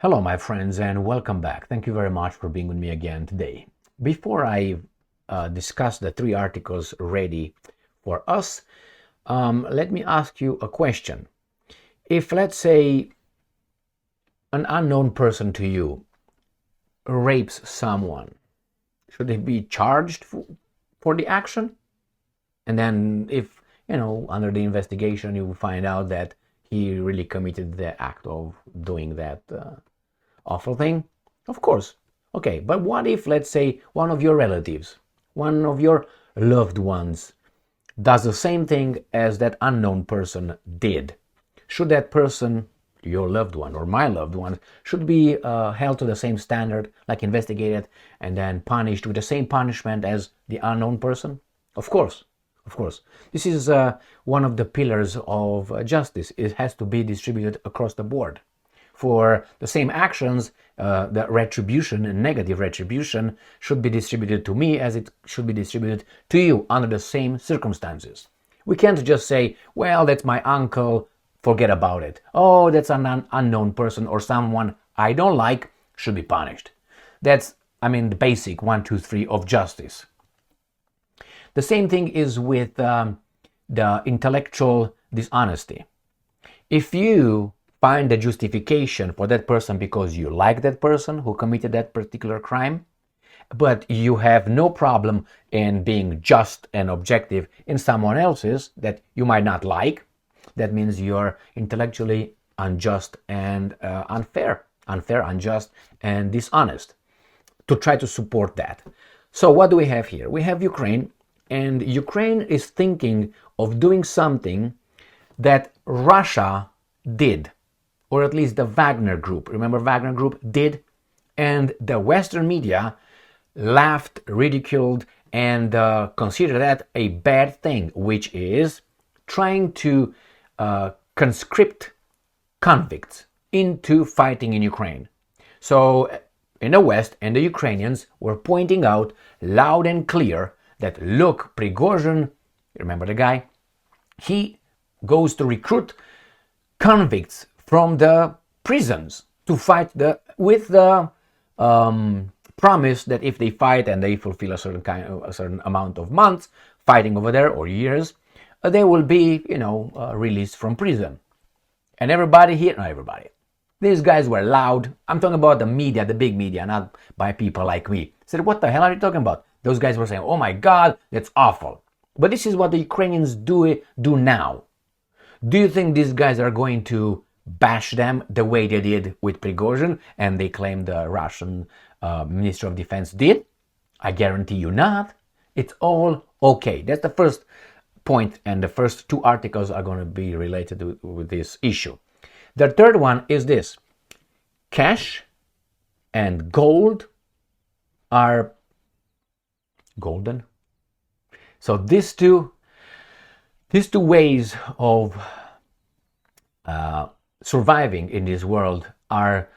Hello, my friends, and welcome back. Thank you very much for being with me again today. Before I discuss the three articles ready for us, let me ask you a question. If, let's say, an unknown person to you rapes someone, should he be charged for the action? And then if, under the investigation, you find out that he really committed the act of doing that awful thing? Of course. Okay, but what if, let's say, one of your relatives, one of your loved ones, does the same thing as that unknown person did? Should that person, your loved one or my loved one, should be held to the same standard, like investigated and then punished with the same punishment as the unknown person? Of course. Of course. This is one of the pillars of justice. It has to be distributed across the board. For the same actions, the retribution and negative retribution should be distributed to me as it should be distributed to you under the same circumstances. We can't just say, well, that's my uncle, forget about it. Oh, that's an unknown person or someone I don't like, should be punished. That's, the basic 1, 2, 3 of justice. The same thing is with the intellectual dishonesty. If you find a justification for that person because you like that person who committed that particular crime, but you have no problem in being just and objective in someone else's that you might not like, that means you're intellectually unjust and unfair, unjust, and dishonest to try to support that. So what do we have here? We have Ukraine, and Ukraine is thinking of doing something that Russia did, or at least the Wagner Group. Remember Wagner Group did? And the Western media laughed, ridiculed, and considered that a bad thing, which is trying to conscript convicts into fighting in Ukraine. So in the West, and the Ukrainians were pointing out loud and clear that, look, Prigozhin, remember the guy? He goes to recruit convicts from the prisons to fight with the promise that if they fight and they fulfill a certain amount of months fighting over there or years, they will be released from prison. And these guys were loud. I'm talking about the media, the big media, not by people like me. Said, what the hell are you talking about? Those guys were saying, oh my God, that's awful. But this is what the Ukrainians do now. Do you think these guys are going to bash them the way they did with Prigozhin and they claim the Russian Minister of Defense did? I guarantee you not. It's all okay. That's the first point, and the first two articles are going to be related with this issue. The third one is this: cash and gold are golden. So these two ways of surviving in this world are,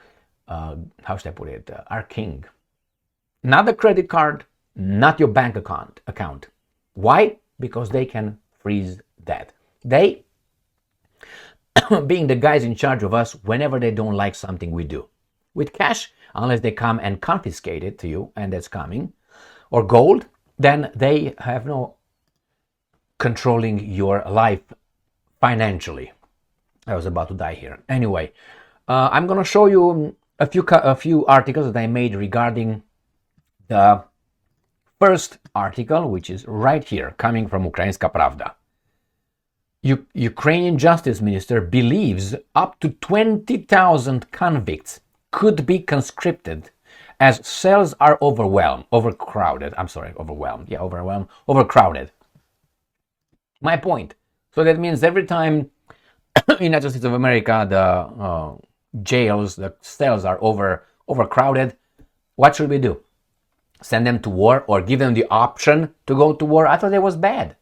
how should I put it, are king. Not the credit card, not your bank account. Why? Because they can freeze that. They, being the guys in charge of us whenever they don't like something we do. With cash, unless they come and confiscate it to you, and that's coming, or gold, then they have no controlling your life financially. I was about to die here. Anyway, I'm going to show you a few articles that I made regarding the first article, which is right here, coming from Ukrainska Pravda. Ukrainian Justice Minister believes up to 20,000 convicts could be conscripted as cells are overcrowded. My point. So that means every time in the United States of America the jails, the cells are overcrowded, what should we do? Send them to war or give them the option to go to war? I thought that was bad.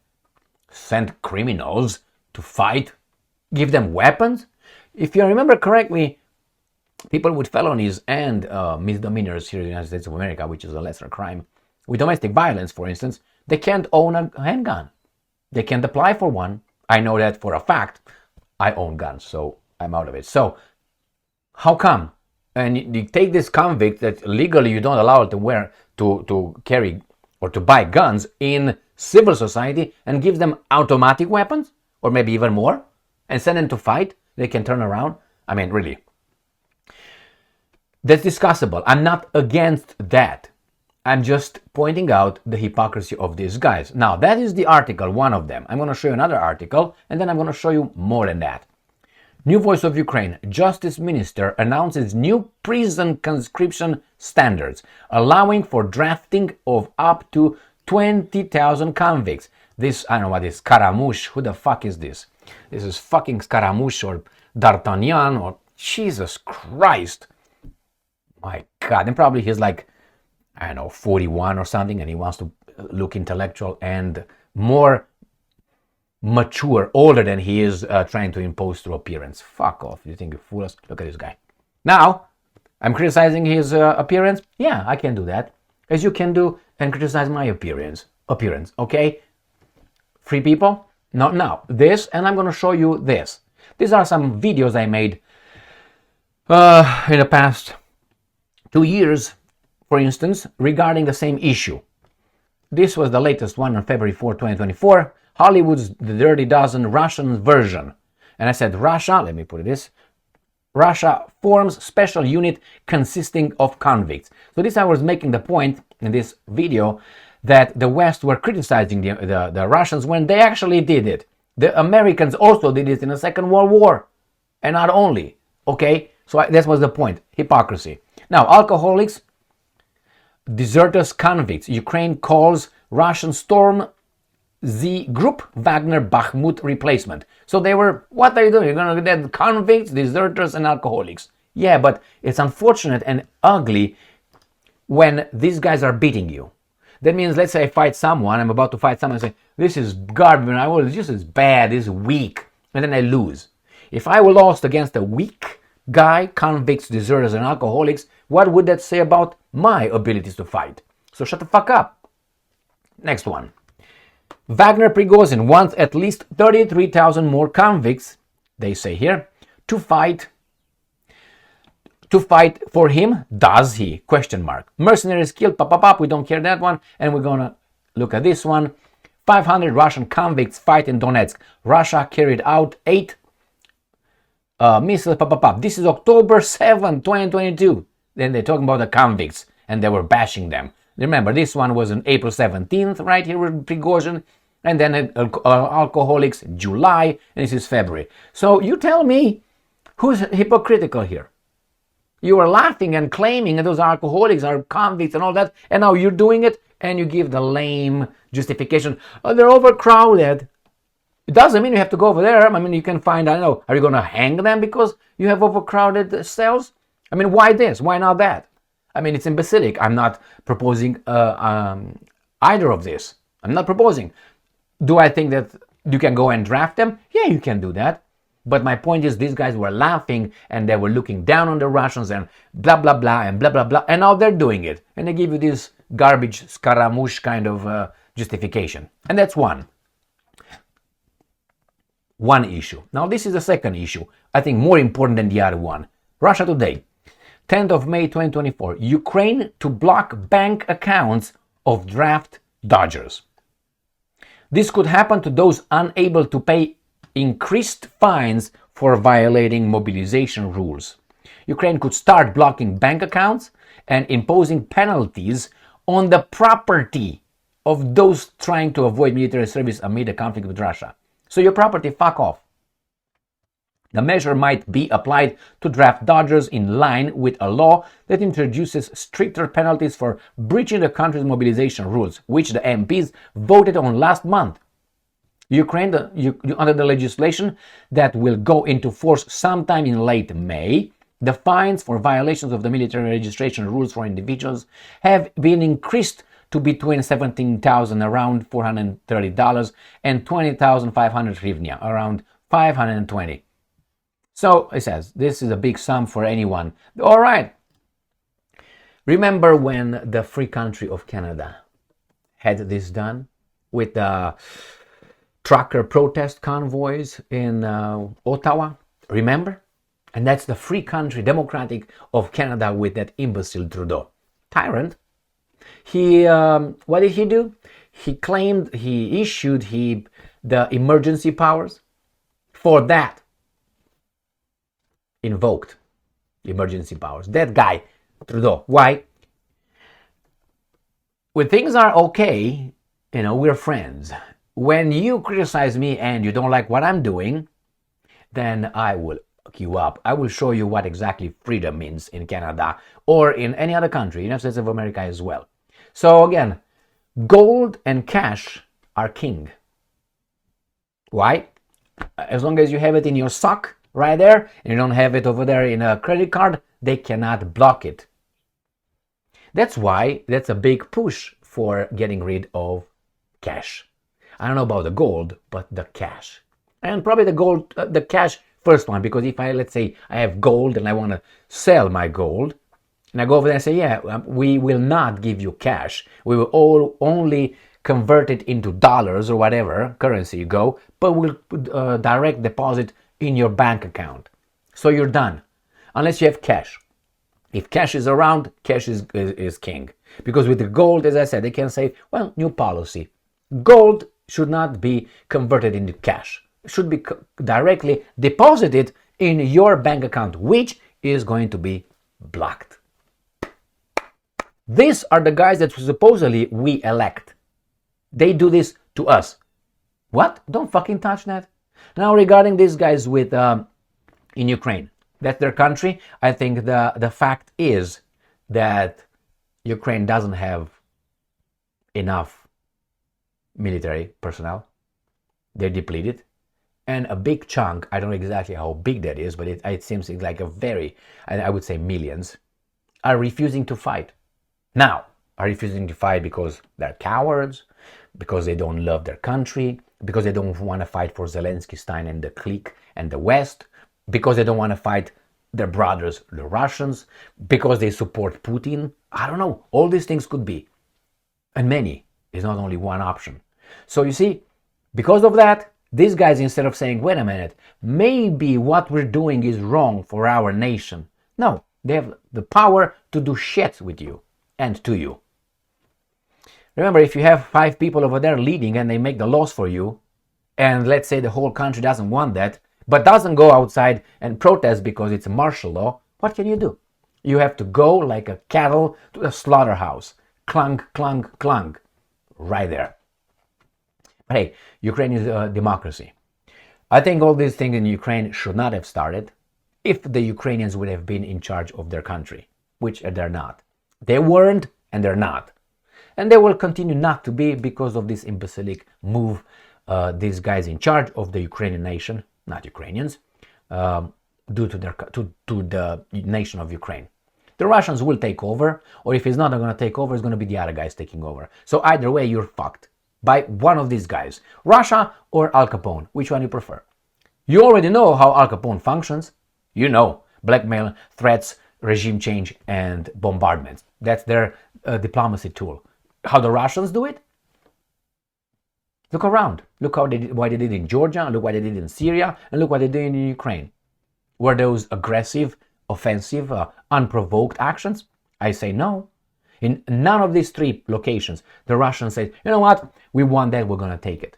Send criminals to fight, give them weapons. If you remember correctly, people with felonies and misdemeanors here in the United States of America, which is a lesser crime, with domestic violence, for instance, they can't own a handgun. They can't apply for one. I know that for a fact. I own guns, so I'm out of it. So how come and you take this convict that legally you don't allow it to wear, to carry or to buy guns in civil society, and give them automatic weapons, or maybe even more, and send them to fight. They can turn around. I mean, really. That's discussable. I'm not against that. I'm just pointing out the hypocrisy of these guys. Now, that is the article, one of them. I'm going to show you another article, and then I'm going to show you more than that. New Voice of Ukraine. Justice Minister announces new prison conscription standards, allowing for drafting of up to 20,000 convicts. This, I don't know what is, Scaramouche. Who the fuck is this? This is fucking Scaramouche or D'Artagnan or Jesus Christ. My God. And probably he's like, I don't know, 41 or something, and he wants to look intellectual and more mature, older than he is trying to impose through appearance. Fuck off. You think you fool us? Look at this guy. Now, I'm criticizing his appearance. Yeah, I can do that. As you can do and criticize my appearance, okay? Free people? No, now, this, and I'm going to show you this. These are some videos I made in the past 2 years, for instance, regarding the same issue. This was the latest one on February 4, 2024, Hollywood's The Dirty Dozen Russian version. And I said, Russia, let me put this, Russia forms special unit consisting of convicts. So this I was making the point in this video that the West were criticizing the Russians when they actually did it. The Americans also did it in the Second World War. And not only, okay? So that was the point, hypocrisy. Now, alcoholics, deserters, convicts. Ukraine calls Russian Storm Z Group Wagner Bakhmut replacement. So they were, what are you doing? You're going to get convicts, deserters, and alcoholics. Yeah, but it's unfortunate and ugly when these guys are beating you. That means, let's say I fight someone, I'm about to fight someone, and say, this is garbage, this is bad, this is weak, and then I lose. If I were lost against a weak guy, convicts, deserters, and alcoholics, what would that say about my abilities to fight? So shut the fuck up. Next one. Wagner Prigozhin wants at least 33,000 more convicts, they say here, to fight for him. Does he? Question mark. Mercenaries killed, we don't care that one. And we're gonna look at this one. 500 Russian convicts fight in Donetsk. Russia carried out 8 missiles, This is October 7, 2022. Then they're talking about the convicts, and they were bashing them. Remember, this one was on April 17th, right here with Prigozhin, and then alcoholics, July, and this is February. So you tell me, who's hypocritical here? You are laughing and claiming that those alcoholics are convicts and all that, and now you're doing it, and you give the lame justification. Oh, they're overcrowded. It doesn't mean you have to go over there. I mean, you can find, I don't know, are you going to hang them because you have overcrowded cells? I mean, why this? Why not that? I mean, it's imbecilic. I'm not proposing either of this. I'm not proposing. Do I think that you can go and draft them? Yeah, you can do that. But my point is, these guys were laughing and they were looking down on the Russians and blah, blah, blah, and blah, blah, blah. And now they're doing it. And they give you this garbage, Scaramouche kind of justification. And that's one issue. Now, this is the second issue. I think more important than the other one. Russia Today. 10th of May 2024, Ukraine to block bank accounts of draft dodgers. This could happen to those unable to pay increased fines for violating mobilization rules. Ukraine could start blocking bank accounts and imposing penalties on the property of those trying to avoid military service amid a conflict with Russia. So your property, fuck off. The measure might be applied to draft dodgers in line with a law that introduces stricter penalties for breaching the country's mobilization rules, which the MPs voted on last month. Ukraine, under the legislation that will go into force sometime in late May, the fines for violations of the military registration rules for individuals have been increased to between $17,000, around $430, and $20,500 hryvnia, around $520. So it says this is a big sum for anyone. All right. Remember when the free country of Canada had this done with the trucker protest convoys in Ottawa? Remember? And that's the free country, democratic of Canada with that imbecile Trudeau. Tyrant. What did he do? He claimed, he issued the emergency powers. For that, invoked emergency powers. That guy, Trudeau. Why? When things are okay, we're friends. When you criticize me and you don't like what I'm doing, then I will fuck you up. I will show you what exactly freedom means in Canada or in any other country, United States of America as well. So again, gold and cash are king. Why? As long as you have it in your sock right there and you don't have it over there in a credit card, they cannot block it. That's why that's a big push for getting rid of cash. I don't know about the gold, but the cash. And probably the cash first one, because if let's say I have gold and I want to sell my gold, and I go over there and say, yeah, we will not give you cash. We will only convert it into dollars or whatever currency you go, but we'll direct deposit in your bank account. So you're done, unless you have cash. If cash is around, cash is king. Because with the gold, as I said, they can say, well, new policy. Gold should not be converted into cash. It should be directly deposited in your bank account, which is going to be blocked. These are the guys that supposedly we elect. They do this to us. What? Don't fucking touch that. Now regarding these guys with in Ukraine, that's their country. I think the fact is that Ukraine doesn't have enough military personnel. They're depleted. And a big chunk, I don't know exactly how big that is, but it seems like a very, I would say millions, are refusing to fight. Now, are refusing to fight because they're cowards, because they don't love their country, because they don't want to fight for Zelensky, Stein, and the clique and the West, because they don't want to fight their brothers, the Russians, because they support Putin. I don't know. All these things could be. And many is not only one option. So you see, because of that, these guys, instead of saying, wait a minute, maybe what we're doing is wrong for our nation. No, they have the power to do shit with you and to you. Remember, if you have 5 people over there leading and they make the laws for you, and let's say the whole country doesn't want that, but doesn't go outside and protest because it's a martial law, what can you do? You have to go like a cattle to a slaughterhouse. Clunk, clunk, clunk. Right there. But hey, Ukraine is a democracy. I think all these things in Ukraine should not have started if the Ukrainians would have been in charge of their country, which they're not. They weren't and they're not. And they will continue not to be because of this imbecilic move, these guys in charge of the Ukrainian nation, not Ukrainians, due to the nation of Ukraine. The Russians will take over, or if it's not going to take over, it's going to be the other guys taking over. So either way, you're fucked by one of these guys, Russia or Al Capone. Which one you prefer? You already know how Al Capone functions. You know, blackmail, threats, regime change, and bombardments. That's their diplomacy tool. How the Russians do it? Look around. Look what they did in Georgia, look what they did in Syria, and look what they did in Ukraine. Were those aggressive, offensive, unprovoked actions? I say no. In none of these 3 locations, the Russians say, you know what, we want that, we're going to take it.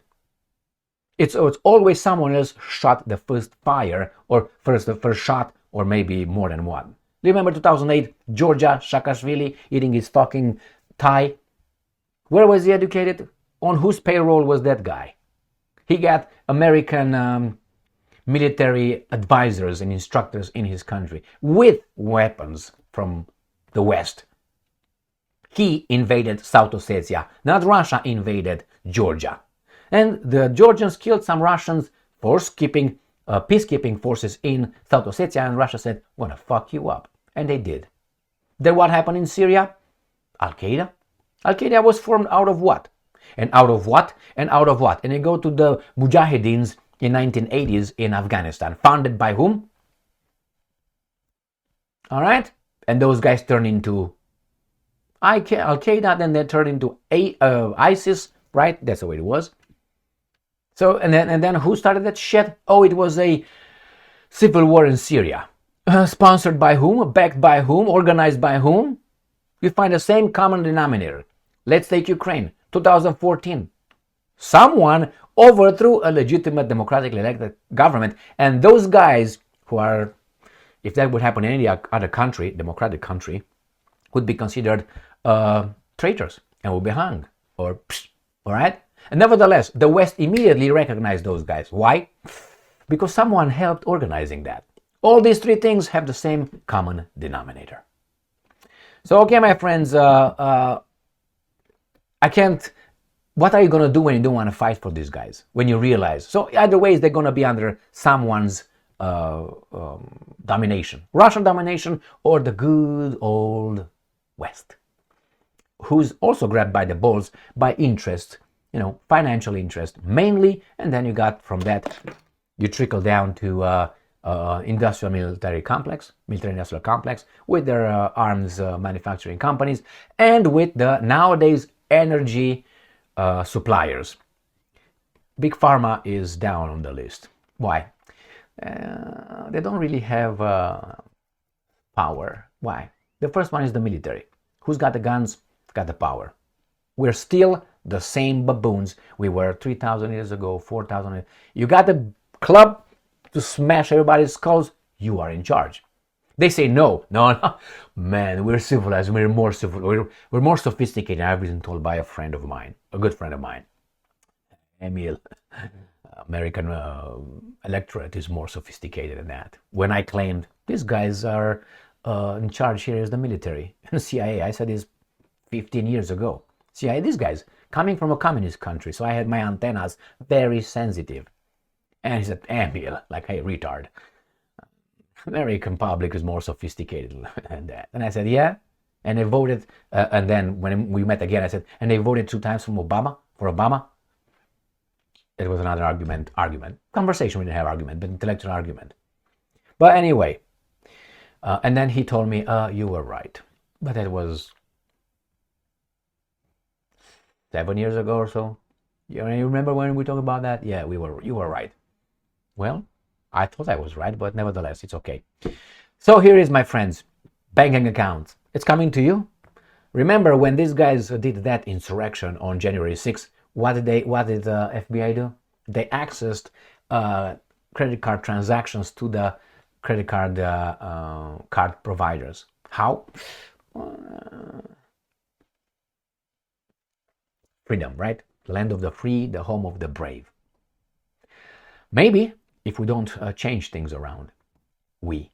It's always someone else shot the first fire, or the first shot, or maybe more than one. Remember 2008, Georgia, Saakashvili eating his fucking Thai? Where was he educated? On whose payroll was that guy? He got American military advisors and instructors in his country with weapons from the West. He invaded South Ossetia, not Russia invaded Georgia. And the Georgians killed some Russians peacekeeping forces in South Ossetia, and Russia said, we're gonna fuck you up. And they did. Then what happened in Syria? Al-Qaeda. Al-Qaeda was formed out of what? And out of what? And out of what? And they go to the Mujahideens in 1980s in Afghanistan. Founded by whom? All right? And those guys turn into Al-Qaeda, then they turn into ISIS, right? That's the way it was. So, and then who started that shit? Oh, it was a civil war in Syria. Sponsored by whom? Backed by whom? Organized by whom? You find the same common denominator. Let's take Ukraine, 2014. Someone overthrew a legitimate democratically elected government, and those guys who are, if that would happen in any other country, democratic country, would be considered traitors and would be hung. All right? And nevertheless, the West immediately recognized those guys. Why? Because someone helped organizing that. All these three things have the same common denominator. So, okay, my friends, I can't. What are you going to do when you don't want to fight for these guys? When you realize? So, either ways, they're going to be under someone's domination. Russian domination or the good old West, who's also grabbed by the balls by interest, financial interest mainly. And then you got from that, you trickle down to military industrial complex with their arms manufacturing companies and with the nowadays energy suppliers. Big Pharma is down on the list. Why? They don't really have power. Why? The first one is the military. Who's got the guns? Got the power. We're still the same baboons we were 3,000 years ago, 4,000 years. You got the club to smash everybody's skulls, you are in charge. They say no. Man, we're civilized. We're more sophisticated. I've been told by a friend of mine, a good friend of mine, Emil. American electorate is more sophisticated than that. When I claimed these guys are in charge here is the military and CIA, I said this 15 years ago. CIA, these guys coming from a communist country, so I had my antennas very sensitive. And he said, Emil, like, hey, retard. American public is more sophisticated than that. And I said, yeah. And they voted, and then when we met again, I said, and they voted 2 times for Obama. It was another argument. Conversation, we didn't have argument, but intellectual argument. But anyway, and then he told me, you were right. But that was 7 years ago or so. You remember when we talked about that? Yeah, you were right. Well, I thought I was right, but nevertheless, it's okay. So here is, my friends, banking accounts. It's coming to you. Remember when these guys did that insurrection on January 6th, what did the FBI do? They accessed credit card transactions to the credit card card providers. How? Freedom, right? Land of the free, the home of the brave. Maybe if we don't change things around, we.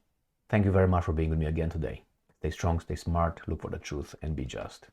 Thank you very much for being with me again today. Stay strong, stay smart, look for the truth, and be just.